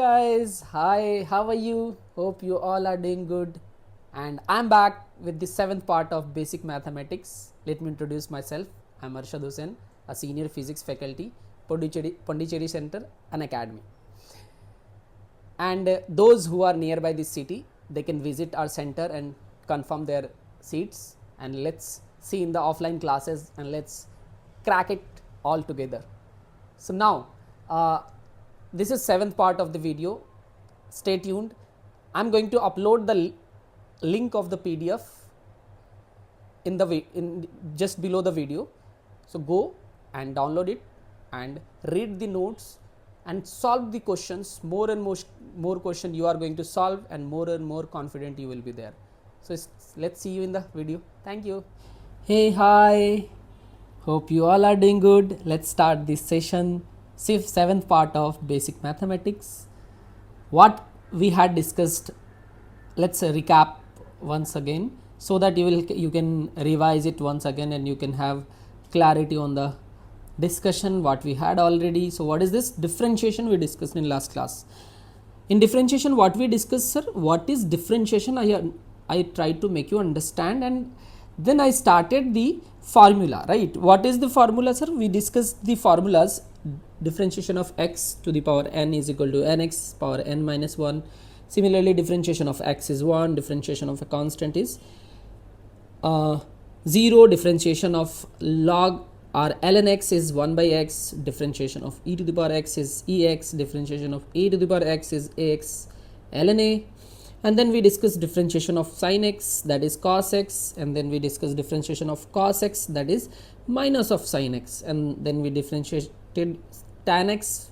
guys, hi, how are you? Hope you all are doing good. And I'm back with the seventh part of basic mathematics. Let me introduce myself. I'm Arshad, a senior physics faculty, Pondicherry Center, an academy. And those who are nearby this city, they can visit our center and confirm their seats. And let's see in the offline classes and let's crack it all together. So now, this is seventh part of the video. Stay tuned. I'm going to upload the link of the PDF in just below the video. So go and download it and read the notes and solve the questions. More and more question you are going to solve, and more confident you will be there. So let's see you in the video. Thank you. Hey, hi. Hope you all are doing good. Let's start this session. Seventh part of basic mathematics. What we had discussed, let's recap once again so that you can revise it once again and you can have clarity on the discussion what we had already. So what is this differentiation we discussed in last class? In differentiation, what we discussed, sir? What is differentiation? I tried to make you understand, and then I started the formula, right? What is the formula, sir? We discussed the formulas. Differentiation of x to the power n is equal to nx power n minus 1. Similarly, differentiation of x is 1, differentiation of a constant is 0, differentiation of log or ln x is 1 by x, differentiation of e to the power x is ex, differentiation of a to the power x is ax ln a. And then we discussed differentiation of sin x, that is cos x, and then we discussed differentiation of cos x, that is minus of sin x, and then we differentiated tan x,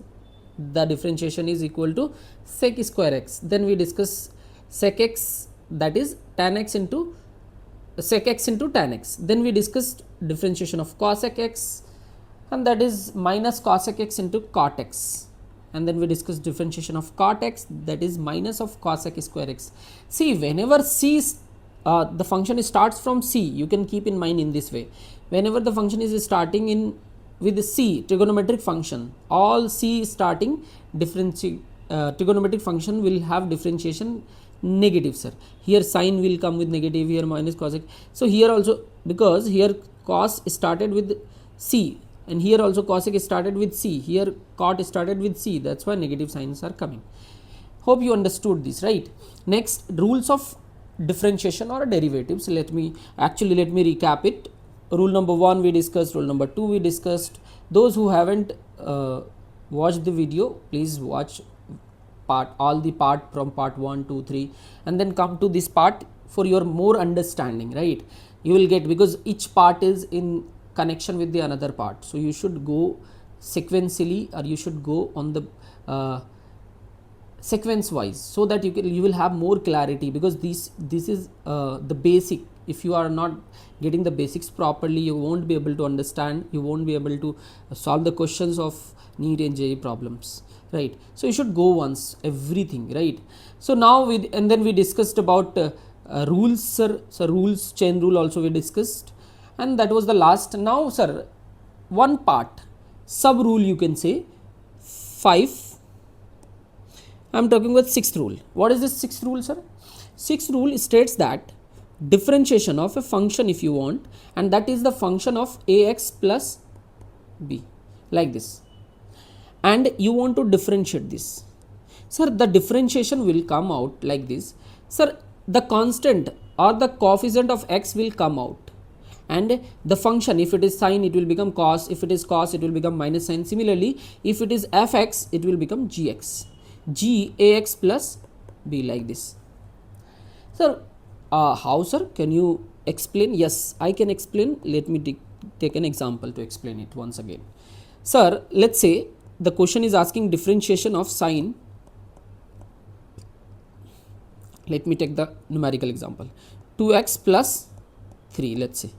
the differentiation is equal to sec square x. Then we discuss sec x, that is tan x into sec x into tan x. Then we discussed differentiation of cosec x, and that is minus cosec x into cot x. And then we discuss differentiation of cot x, that is minus of cosec square x. See, whenever c is, the function starts from c, you can keep in mind in this way. Whenever the function is starting in with c, trigonometric function, all c starting trigonometric function will have differentiation negative, sir. Here sine will come with negative, here minus cosec. So here also, because here cos started with c, and here also cosec started with c, here cot started with c, that's why negative signs are coming. Hope you understood this, right? Next, rules of differentiation or derivatives. Let me recap it. Rule number 1 we discussed, rule number 2 we discussed. Those who haven't watched the video, please watch all the part from part 1, 2, 3, and then come to this part for your more understanding, right? You will get, because each part is in connection with the another part, so you should go sequentially, or you should go on the sequence wise, so that you will have more clarity, because this is the basic. If you are not getting the basics properly, you won't be able to understand, you won't be able to solve the questions of NEET and JEE problems, right? So you should go once everything, right? So now and then we discussed about rules, sir. So rules, chain rule also we discussed, and that was the last. Now, sir, one part, sub rule, you can say 5. I'm talking about sixth rule. What is this sixth rule, sir? Sixth rule states that differentiation of a function, if you want, and that is the function of ax plus b, like this, and you want to differentiate this, sir. The differentiation will come out like this, sir. The constant or the coefficient of x will come out, and the function, if it is sine, it will become cos, if it is cos, it will become minus sine. Similarly, if it is fx, it will become gx, g ax plus b, like this. Sir, how, sir? Can you explain? Yes, I can explain. Let me take an example to explain it once again. Sir, let's say the question is asking differentiation of sine. Let me take the numerical example. 2x plus 3, let's say,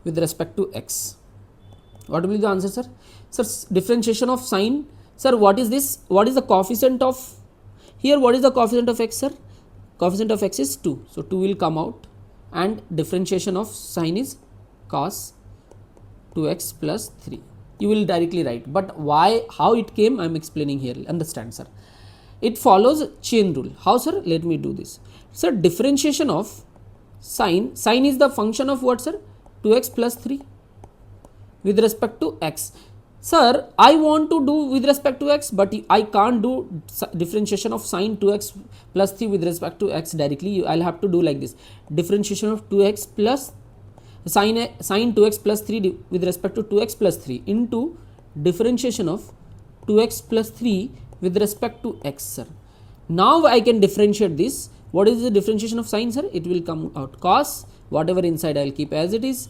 with respect to x. What will be the answer, sir? Sir, differentiation of sine. Sir, what is this? What is the coefficient of, here what is the coefficient of x, sir? Coefficient of x is 2, so 2 will come out, and differentiation of sine is cos 2x plus 3. You will directly write, but why, how it came, I am explaining here. Understand, sir? it follows chain rule. How, sir? Let me do this. Sir, differentiation of sine is the function of what, sir? 2x plus 3 with respect to x. Sir, I want to do with respect to x, but I can't do differentiation of sine 2x plus 3 with respect to x directly. I'll have to do like this. Differentiation of 2x plus sine 2x plus 3 with respect to 2x plus 3 into differentiation of 2x plus 3 with respect to x, sir. Now I can differentiate this. What is the differentiation of sine, sir? It will come out cos, whatever inside I'll keep as it is,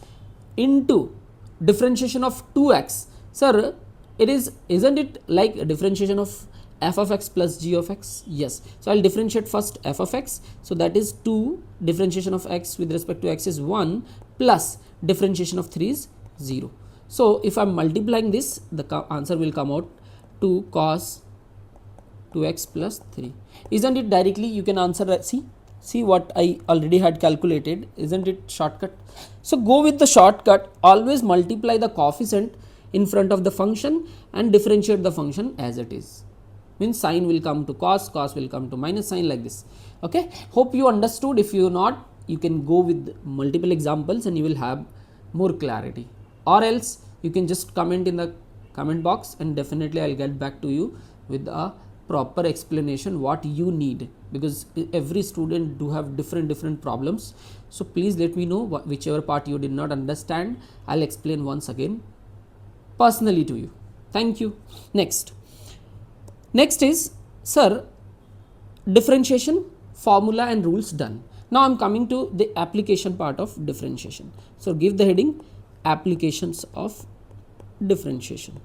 into differentiation of 2x. Sir, it is, isn't it like a differentiation of f of x plus g of x? Yes. So I'll differentiate first f of x. So that is 2, differentiation of x with respect to x is 1, plus differentiation of 3 is 0. So if I'm multiplying this, the answer will come out 2 cos 2x plus 3. Isn't it directly you can answer? See what I already had calculated. Isn't it shortcut? So go with the shortcut. Always multiply the coefficient in front of the function and differentiate the function as it is. Means sine will come to cos, cos will come to minus sine, like this. Okay, hope you understood. If you not, you can go with multiple examples and you will have more clarity, or else you can just comment in the comment box and definitely I'll get back to you with a proper explanation what you need, because every student do have different problems. So please let me know whichever part you did not understand. I'll explain once again personally to you. Thank you. Next is, sir, differentiation formula and rules done. Now I'm coming to the application part of differentiation. So give the heading applications of differentiation.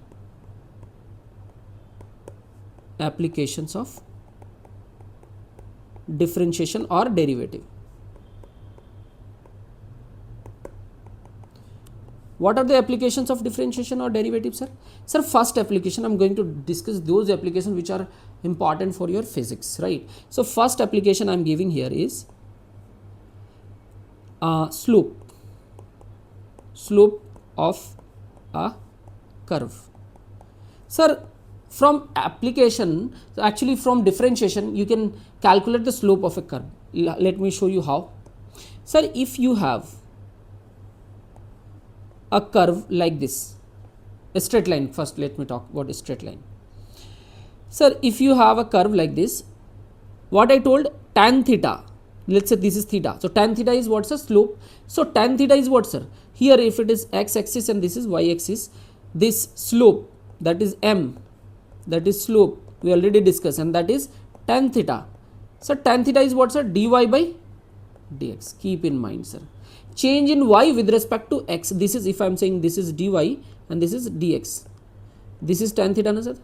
Applications of differentiation or derivative. What are the applications of differentiation or derivative, sir? Sir, first application I'm going to discuss those applications which are important for your physics, right? So first application I'm giving here is slope of a curve. Sir, from application, actually from differentiation, you can calculate the slope of a curve. Let me show you how. Sir, if you have a curve like this, a straight line, first let me talk about a straight line. Sir, if you have a curve like this, what I told, tan theta, let's say this is theta. So tan theta is what's a slope. So tan theta is what, sir? Here if it is x axis and this is y axis, this slope, that is m, that is slope, we already discussed, and that is tan theta. So tan theta is what, sir? Dy by dx. Keep in mind, sir. Change in y with respect to x. This is, if I am saying this is dy and this is dx. This is tan theta, no, sir?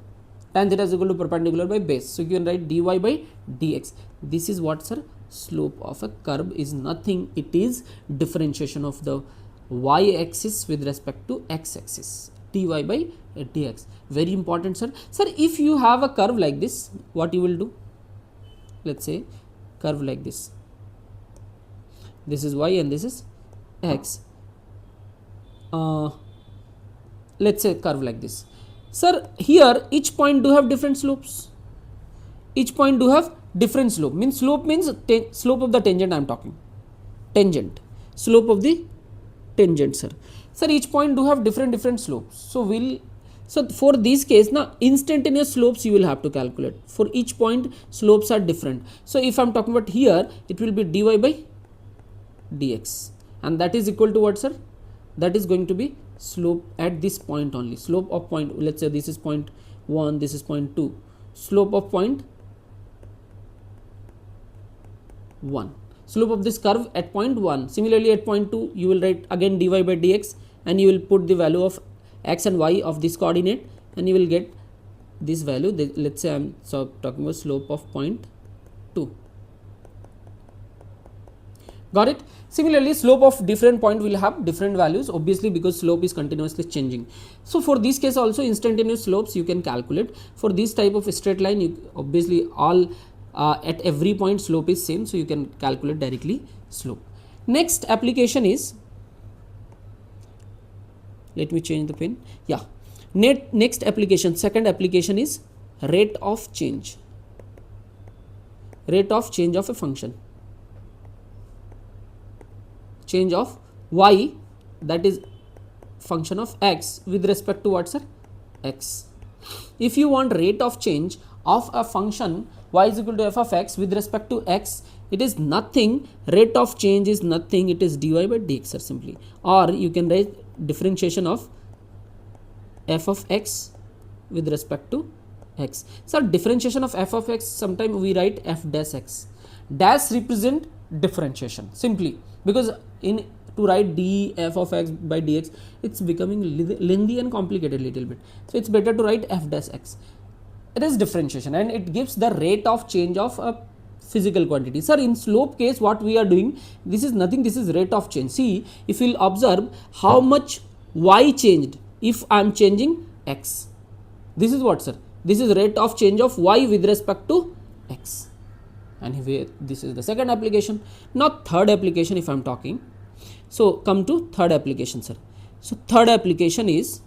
Tan theta is equal to perpendicular by base. So you can write dy by dx. This is what, sir? Slope of a curve is nothing. It is differentiation of the y axis with respect to x axis. Dy by dx. Very important, sir. Sir, if you have a curve like this, what you will do? Let's say curve like this. This is y and this is x. Let's say curve like this. Sir, here each point do have different slopes. Each point do have different slope. Means slope means slope of the tangent I am talking. Tangent. Slope of the tangent, sir. Sir, each point do have different slopes. So for this case, now instantaneous slopes you will have to calculate. For each point, slopes are different. So if I am talking about here, it will be dy by dx, and that is equal to what, sir? That is going to be slope at this point only. Slope of point, let's say this is point 1, this is point 2. Slope of point 1. Slope of this curve at point 1. Similarly at point 2, you will write again dy by dx, and you will put the value of x and y of this coordinate, and you will get this value. Let's say I am talking about slope of point 2. Got it? Similarly, slope of different point will have different values, obviously, because slope is continuously changing. So for this case also, instantaneous slopes you can calculate. For this type of straight line, you obviously all at every point slope is same, so you can calculate directly slope. Next application is, let me change the pen. Next application, second application is rate of change. rate of change of a function, change of y, that is function of x with respect to what, sir? X. If you want rate of change of a function y is equal to f of x with respect to x, it is nothing, rate of change is nothing, it is dy by dx, sir, simply. Or you can write differentiation of f of x with respect to x. So differentiation of f of x, sometimes we write f dash x. Dash represent differentiation simply, because in to write d f of x by dx, it's becoming lengthy and complicated little bit. So it's better to write f dash x. It is differentiation and it gives the rate of change of a physical quantity. Sir, in slope case what we are doing, this is nothing, this is rate of change. See, if you will observe how much y changed if I am changing x. This is what, sir? This is rate of change of y with respect to x. And here this is the second application. Now third application if I am talking. So come to third application, sir. So third application is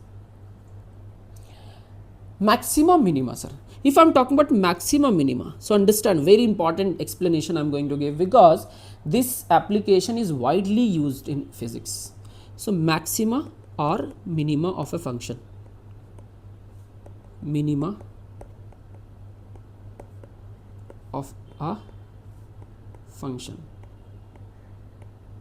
maxima minima, sir. If I am talking about maxima minima, so understand, very important explanation I am going to give, because this application is widely used in physics. So maxima or minima of a function, minima of a function.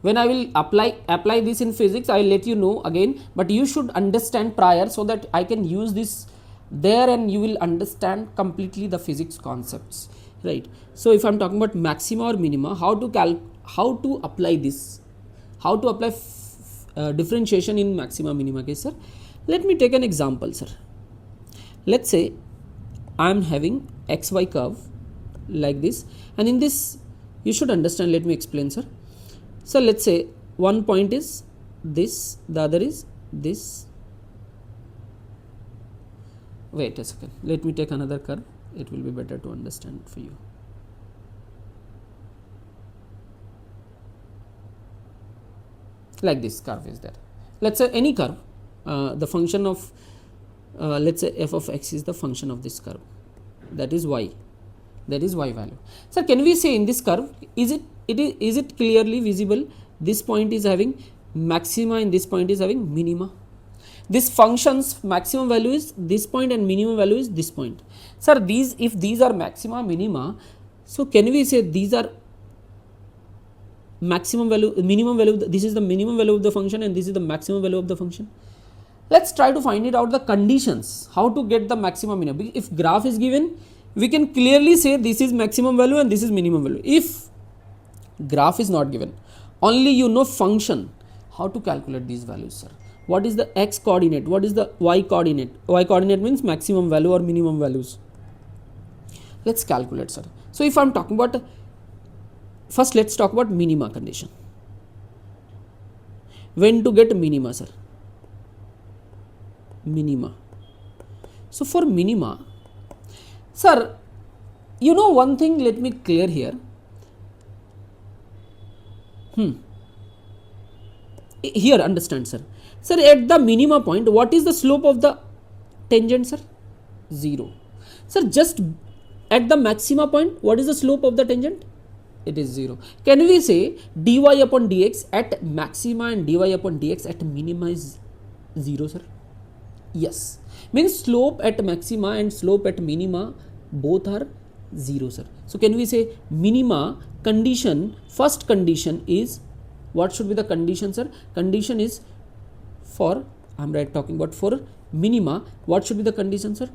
When I will apply this in physics, I will let you know again, but you should understand prior so that I can use this there and you will understand completely the physics concepts, right? So if I am talking about maxima or minima, how to apply this, how to apply differentiation in maxima minima case, sir. Let me take an example, sir. Let's say I am having xy curve like this, and in this you should understand, let me explain, sir. So let's say one point is this, the other is this. Wait a second, let me take another curve, it will be better to understand for you. Like this curve is there. Let's say any curve, the function of let's say f of x is the function of this curve, that is y, that is y value. So can we say in this curve, is it clearly visible, this point is having maxima and this point is having minima? This function's maximum value is this point and minimum value is this point. Sir, if these are maxima minima, so can we say these are maximum value, minimum value, this is the minimum value of the function and this is the maximum value of the function? Let's try to find it out, the conditions, how to get the maximum minimum. If graph is given, we can clearly say this is maximum value and this is minimum value. If graph is not given, only you know function, how to calculate these values, sir? What is the x coordinate? What is the y coordinate? Y coordinate means maximum value or minimum values. Let's calculate, sir. So if I am talking about, first let's talk about minima condition. When to get minima, sir? Minima. So for minima, sir, you know one thing, let me clear here. Here understand, sir. Sir, at the minima point, what is the slope of the tangent, sir? 0. Sir, just at the maxima point, what is the slope of the tangent? It is 0. Can we say dy upon dx at maxima and dy upon dx at minima is 0, sir? Yes. Means slope at maxima and slope at minima both are 0, sir. So can we say minima condition, first condition is, what should be the condition, sir? Condition is for, I am talking about for minima, what should be the condition, sir?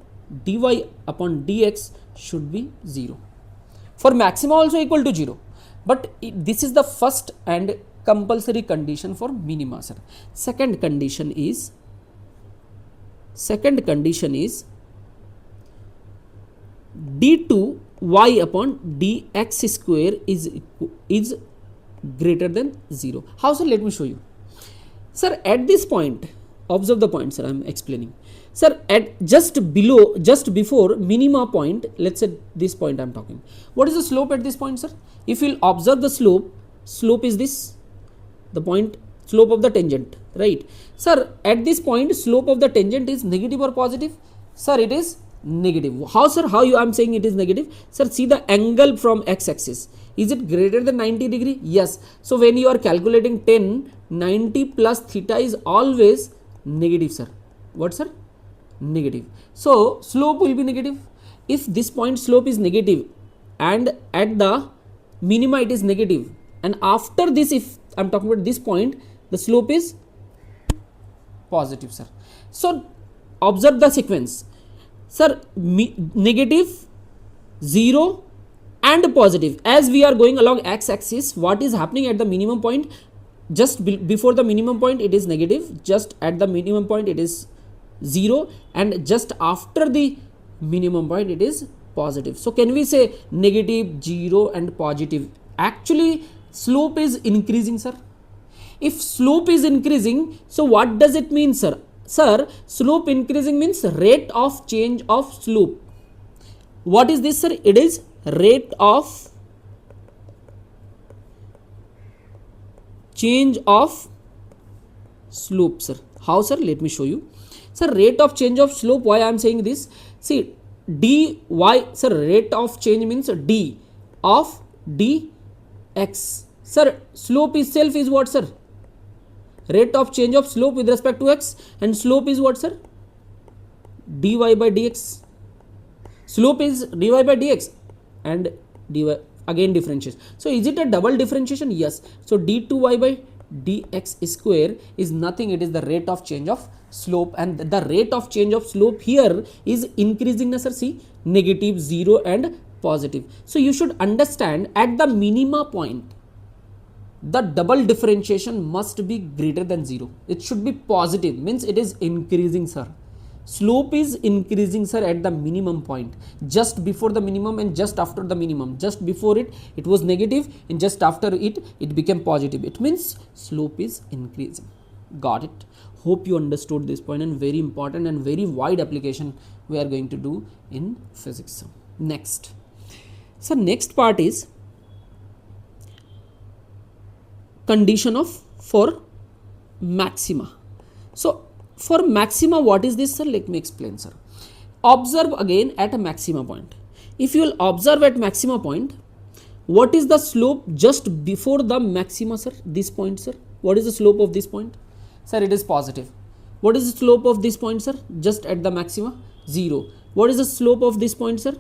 Dy upon dx should be 0. For maxima also equal to 0. But this is the first and compulsory condition for minima, sir. Second condition is d2y upon dx square is greater than 0. How, sir? Let me show you. Sir, at this point, observe the point, sir, I am explaining. Sir, at just before minima point, let's say this point I am talking. What is the slope at this point, sir? If you will observe the slope is this, the point, slope of the tangent, right? Sir, at this point, slope of the tangent is negative or positive? Sir, it is negative. How, sir? How you I am saying it is negative? Sir, see the angle from x-axis. Is it greater than 90 degree? Yes. So when you are calculating 10, 90 plus theta is always negative, sir. What, sir? Negative. So slope will be negative. If this point slope is negative and at the minima it is negative, and after this, if I am talking about this point, the slope is positive, sir. So observe the sequence, sir. Negative, 0 and positive. As we are going along x-axis, what is happening at the minimum point? Just before the minimum point it is negative, just at the minimum point it is 0, and just after the minimum point it is positive. So can we say negative, 0 and positive? Actually slope is increasing, sir. If slope is increasing, so what does it mean, sir? Sir, slope increasing means rate of change of slope. What is this, sir? It is rate of change of slope, sir. How, sir? Let me show you. Sir, rate of change of slope, why I am saying this? See, dy, sir, rate of change means d of dx. Sir, slope itself is what, sir? Rate of change of slope with respect to x, and slope is what, sir? dy by dx. Slope is dy by dx and dy again differentiation. So is it a double differentiation? Yes. So d2y by dx square is nothing, it is the rate of change of slope, and the rate of change of slope here is increasing, sir. See, negative, 0 and positive. So you should understand at the minima point the double differentiation must be greater than 0. It should be positive, means it is increasing, sir. Slope is increasing, sir, at the minimum point, just before the minimum and just after the minimum. Just before it was negative, and just after it became positive. It means slope is increasing. Got it? Hope you understood this point, and very important and very wide application we are going to do in physics. Next, so next part is condition of for maxima. So for maxima, what is this, sir? Let me explain, sir. Observe again at a maxima point. If you will observe at maxima point, what is the slope just before the maxima, sir? This point, sir. What is the slope of this point? Sir, it is positive. What is the slope of this point, sir? Just at the maxima? 0. What is the slope of this point, sir?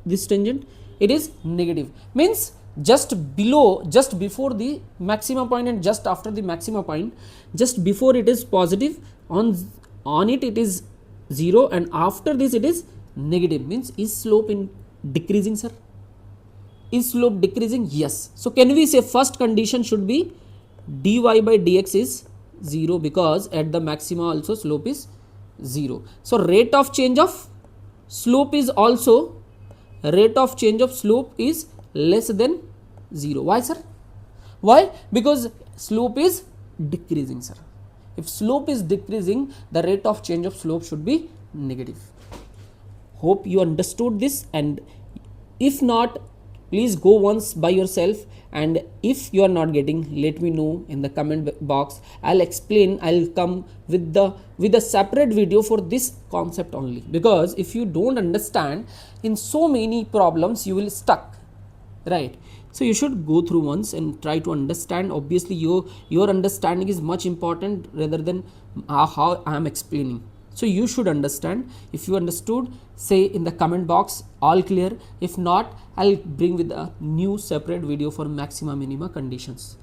This tangent? It is negative. Means just below, just before the maxima point and just after the maxima point, just before it is positive, on it is 0, and after this it is negative. Means is slope in decreasing, sir? Is slope decreasing? Yes. So can we say first condition should be dy by dx is 0, because at the maxima also slope is 0. So rate of change of slope is also, rate of change of slope is less than 0. Why, sir? Why? Because slope is decreasing, sir. If slope is decreasing, the rate of change of slope should be negative. Hope you understood this, and if not, please go once by yourself, and if you are not getting, let me know in the comment box. I'll explain, I'll come with a separate video for this concept only, because if you don't understand, in so many problems you will stuck, right? So you should go through once and try to understand. Obviously your understanding is much important rather than how I am explaining. So you should understand. If you understood, say in the comment box all clear. If not, I'll bring with a new separate video for maxima minima conditions.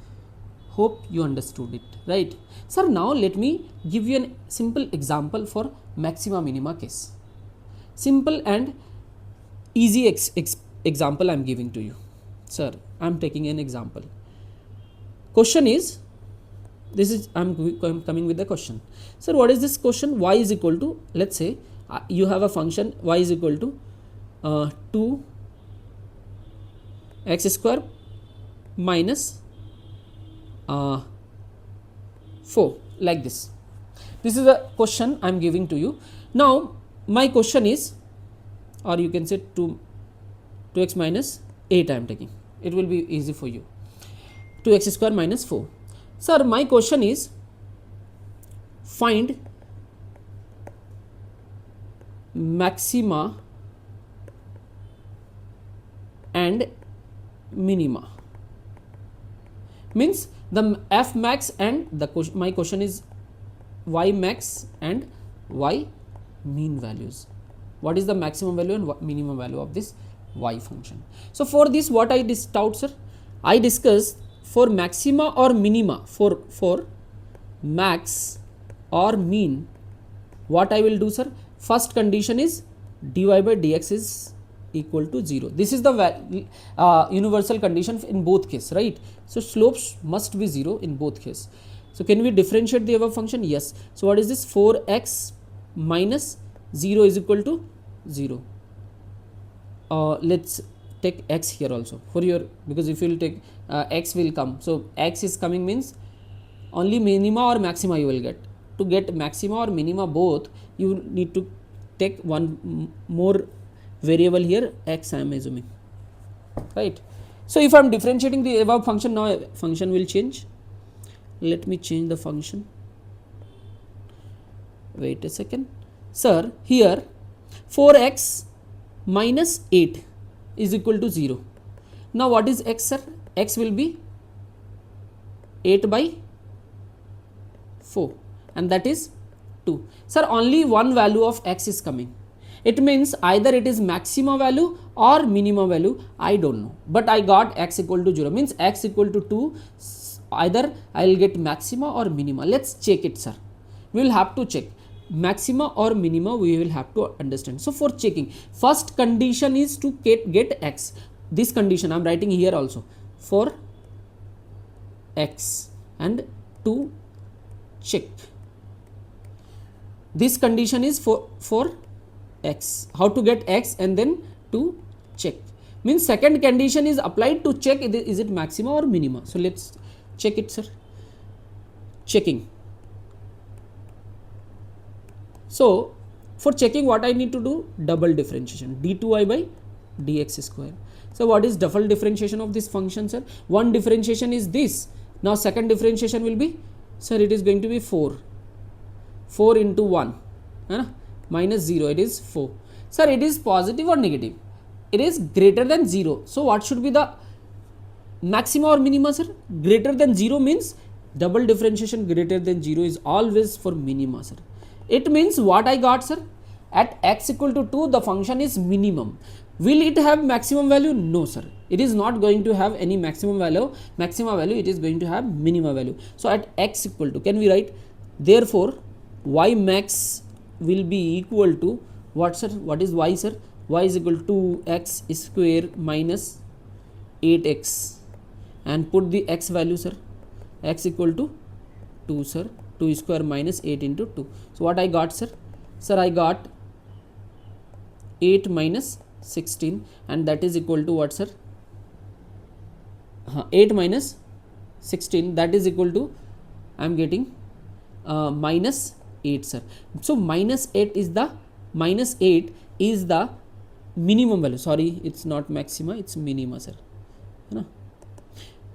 Hope you understood it, right? Sir, now let me give you a simple example for maxima minima case. Simple and easy example I am giving to you. Sir, I am taking an example. Question is, this is, I am coming with the question. Sir, what is this question? Y is equal to, let's say you have a function y is equal to 2x square minus 4, like this. This is a question I am giving to you. Now my question is, or you can say 2x minus 8 I am taking. It will be easy for you. 2x square minus 4. Sir, my question is, find maxima and minima. Means the f max and the my question is y max and y mean values. What is the maximum value and minimum value of this y function? So for this, what I taught, sir, I discussed for maxima or minima, for max or mean, what I will do, sir, first condition is dy by dx is equal to 0. This is the universal condition in both cases, right? So slopes must be 0 in both cases. So can we differentiate the above function? Yes. So what is this? 4x minus 0 is equal to 0. Let's take x here also for your, because if you will take x will come. So x is coming means only minima or maxima you will get. To get maxima or minima both, you need to take one more variable here, x I am assuming, right? So if I am differentiating the above function, now function will change. Let me change the function. Wait a second, sir. Here 4x minus 8 is equal to 0. Now what is x, sir? X will be 8 by 4 and that is 2. Sir, only one value of x is coming. It means either it is maxima value or minima value, I don't know, but I got x equal to 0, means x equal to 2, either I will get maxima or minima. Let's check it, sir. We will have to check maxima or minima, we will have to understand. So for checking, first condition is to get x. This condition I am writing here also, for x, and to check. This condition is for x. How to get x and then to check. Means second condition is applied to check is it maxima or minima. So let's check it, sir. Checking. So for checking, what I need to do? Double differentiation, d2y by dx square. So what is double differentiation of this function, sir? One differentiation is this. Now second differentiation will be, sir, it is going to be 4 into 1 minus 0, it is 4. Sir, it is positive or negative? It is greater than 0. So what should be the maxima or minima, sir? Greater than 0 means double differentiation greater than 0 is always for minima, sir. It means what I got, sir? At x equal to 2, the function is minimum. Will it have maximum value? No, sir. It is not going to have any maxima value. It is going to have minima value. So at x equal to, can we write? Therefore, y max will be equal to what, sir? What is y, sir? Y is equal to x square minus 8x, and put the x value, sir. X equal to 2, sir. 2 square minus 8 into 2. So what I got, sir? Sir, I got 8 minus 16, and that is equal to what, sir? 8 minus 16, that is equal to, I am getting minus 8, sir. So minus 8 is the minimum value. Sorry, it's not maxima, it's minima, sir.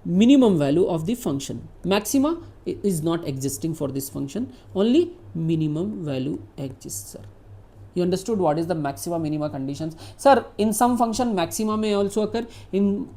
Minimum value of the function. Maxima is not existing for this function, only minimum value exists, sir. You understood what is the maxima minima conditions? Sir, in some function maxima may also occur, in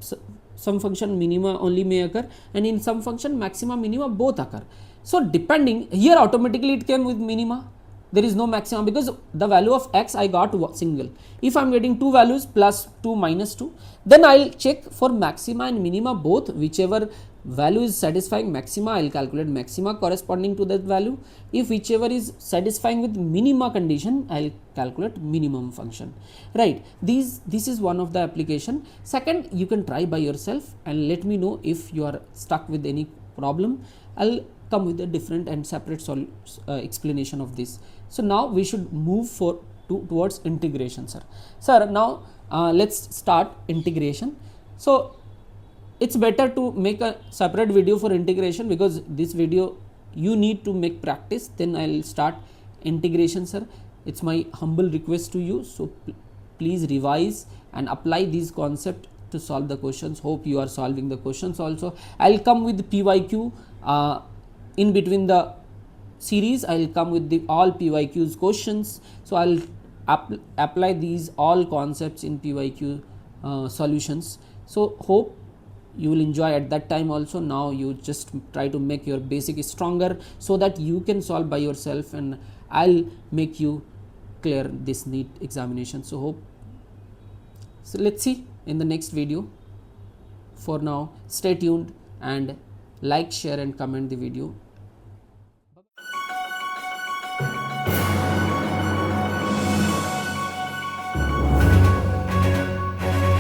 some function minima only may occur, and in some function maxima minima both occur. So depending, here automatically it came with minima. There is no maximum because the value of x I got single. If I am getting two values, plus 2 minus 2, then I will check for maxima and minima both. Whichever value is satisfying maxima, I will calculate maxima corresponding to that value. If whichever is satisfying with minima condition, I will calculate minimum function. Right. This is one of the application. Second, you can try by yourself and let me know if you are stuck with any problem. I will come with a different and separate explanation of this. So now we should move towards integration, sir. Sir, now let's start integration. So it's better to make a separate video for integration, because this video you need to make practice, then I'll start integration, sir. It's my humble request to you. So please revise and apply these concepts to solve the questions. Hope you are solving the questions also. I'll come with PYQ in between the series. I'll come with the all PYQs questions. So apply these all concepts in PYQ solutions. So hope you will enjoy at that time also. Now you just try to make your basic stronger so that you can solve by yourself, and I'll make you clear this NEET examination. So hope, so let's see in the next video. For now, stay tuned and like, share and comment the video.